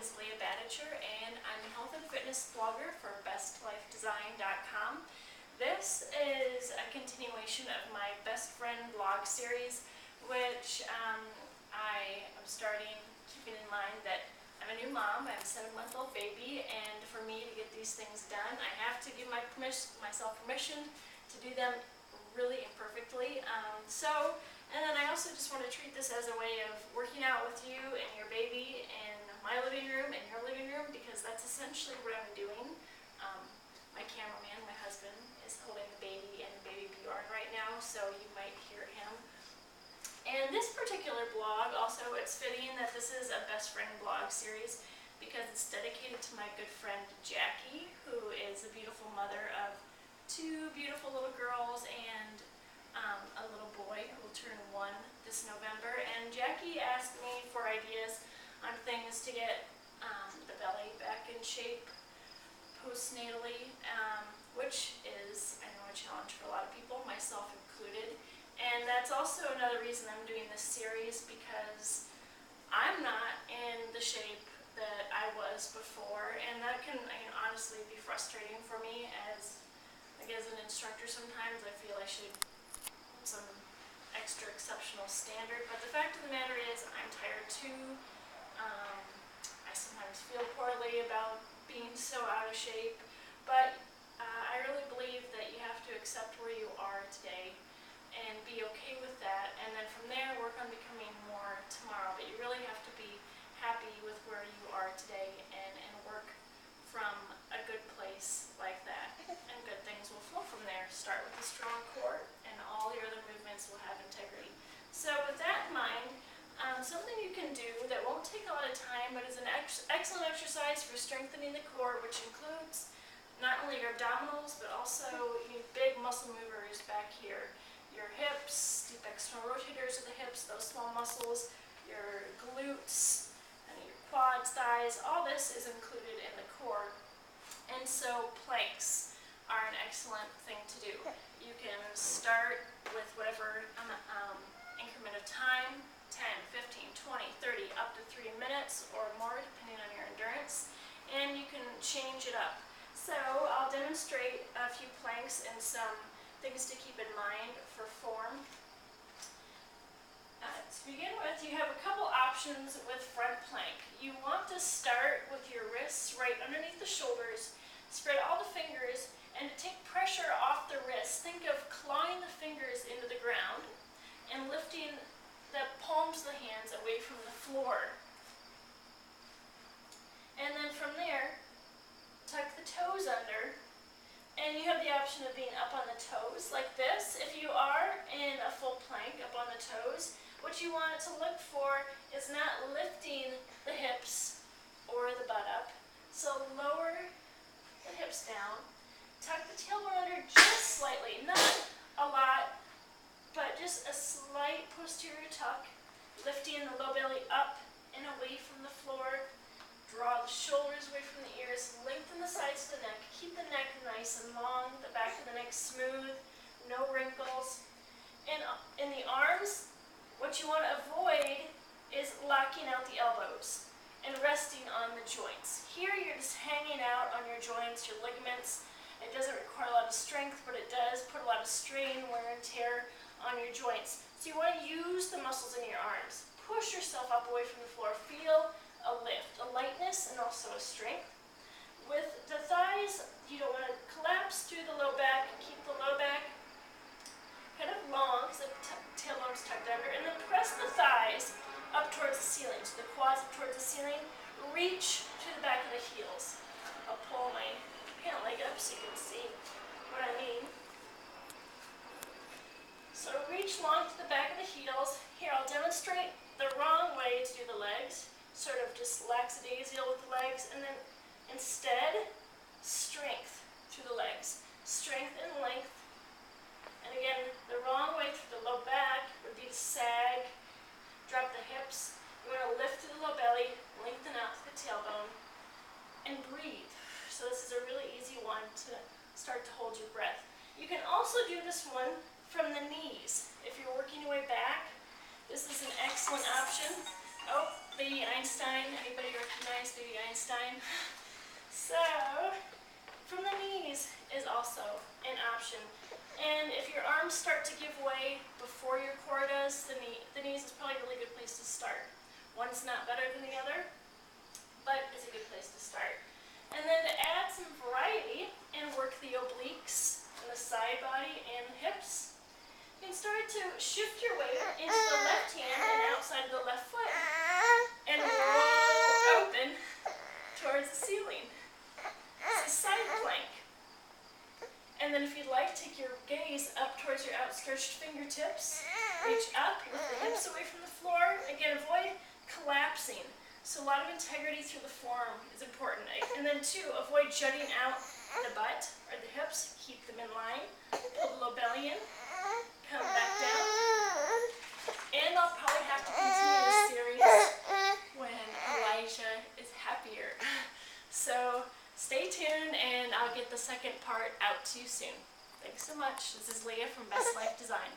is Leah Badertscher, and I'm a health and fitness blogger for bestlifedesign.com. This is a continuation of my best friend blog series, which I am starting, keeping in mind that I'm a new mom. I have a 7-month-old baby, and for me to get these things done, I have to give myself permission to do them really imperfectly. And then I also just want to treat this as a way of working out with you and your baby in my living room and your living room, because that's essentially what I'm doing. My cameraman, my husband, is holding the baby and the baby Bjorn right now, so you might hear him. And this particular blog, also, it's fitting that this is a best friend blog series because it's dedicated to my good friend Jackie, who is a beautiful mother of 2 beautiful little girls and a little boy who will turn 1 this November. And Jackie asked me for ideas on things to get the belly back in shape postnatally, which is, I know, a challenge for a lot of people, myself included. And that's also another reason I'm doing this series, because I'm not in the shape that I was before, and that can, honestly be frustrating for me as an instructor. Sometimes I feel I should put some extra exceptional standard, but the fact of the matter is I'm tired too. I sometimes feel poorly about being so out of shape, but I really believe that you have to accept where you are today and be okay with that, and then from there work on becoming more tomorrow. But you really have to be happy with where you are today and work from a good place like that, and good things will flow from there. Start with a strong core and all your other movements will have integrity. So with that in mind, something you can do that won't take a lot of time but is an excellent exercise for strengthening the core, which includes not only your abdominals but also big muscle movers back here. Your hips, deep external rotators of the hips, those small muscles, your glutes, and your quads, thighs, all this is included in the core. And so planks are an excellent thing to do. You can start with whatever increment of time, 10, 15, 20, 30, up to 3 minutes or more, depending on your endurance, and you can change it up. So I'll demonstrate a few planks and some things to keep in mind for form. To begin with, you have a couple options with front plank. You want to start with your wrists right underneath the shoulders, spread all the fingers, and to take pressure off the wrists, think of clawing the fingers into the ground and lifting the palms of the hands away from the floor. And then from there, tuck the toes under, and you have the option of being up on the toes like this. If you are in a full plank up on the toes, what you want to look for is not lifting the hips or the butt up. So lower the hips down, tuck the tailbone under just slightly, not a lot, but just a slight posterior tuck, lifting the low belly up and away from the floor. Draw the shoulders away from the ears, lengthen the sides of the neck, keep the neck nice and long, the back of the neck smooth, no wrinkles. And in the arms, what you want to avoid is locking out the elbows and resting on the joints. Here you're just hanging out on your joints, your ligaments. It doesn't require a lot of strength, but it does put a lot of strain, wear and tear on your joints. So you want to use the muscles in your arms. Push yourself up away from the floor. Feel a lift, a lightness, and also a strength. With the thighs, you don't want to collapse through the low back. Keep the low back kind of long, so the tailbone's tucked under, and then press the thighs up towards the ceiling, so the quads up towards the ceiling. Reach to the back of the heels. I'll pull my pant leg up so you can see what I mean. So reach long to the back of the heels. Here, I'll demonstrate the wrong way to do the legs. Sort of just lackadaisical with the legs, and then instead, strength through the legs. Strength and length. And again, the wrong way through the low back would be to sag, drop the hips. You want to lift through the low belly, lengthen out to the tailbone, and breathe. So this is a really easy one to start to hold your breath. You can also do this one from the knees. If you're working your way back, this is an excellent option. Oh, the Baby Einstein. Anybody recognize Baby Einstein? So, from the knees is also an option. And if your arms start to give way before your core does, the knees is probably a really good place to start. One's not better than the other, but it's a good place to start. And then to add some variety and work the obliques and the side body and the hips, you can start to shift your weight into the left hand and outside of the left foot and roll open towards the ceiling. It's a side plank. And then if you'd like, take your gaze up towards your outstretched fingertips. Reach up, lift the hips away from the floor. Again, avoid collapsing. So a lot of integrity through the forearm is important. And then 2, avoid jutting out the butt or the hips. Keep them in line. Pull the low belly in. Come back down. And I'll probably have to continue this series when Elijah is happier. So stay tuned and I'll get the second part out to you soon. Thanks so much. This is Leah from Best Life Design.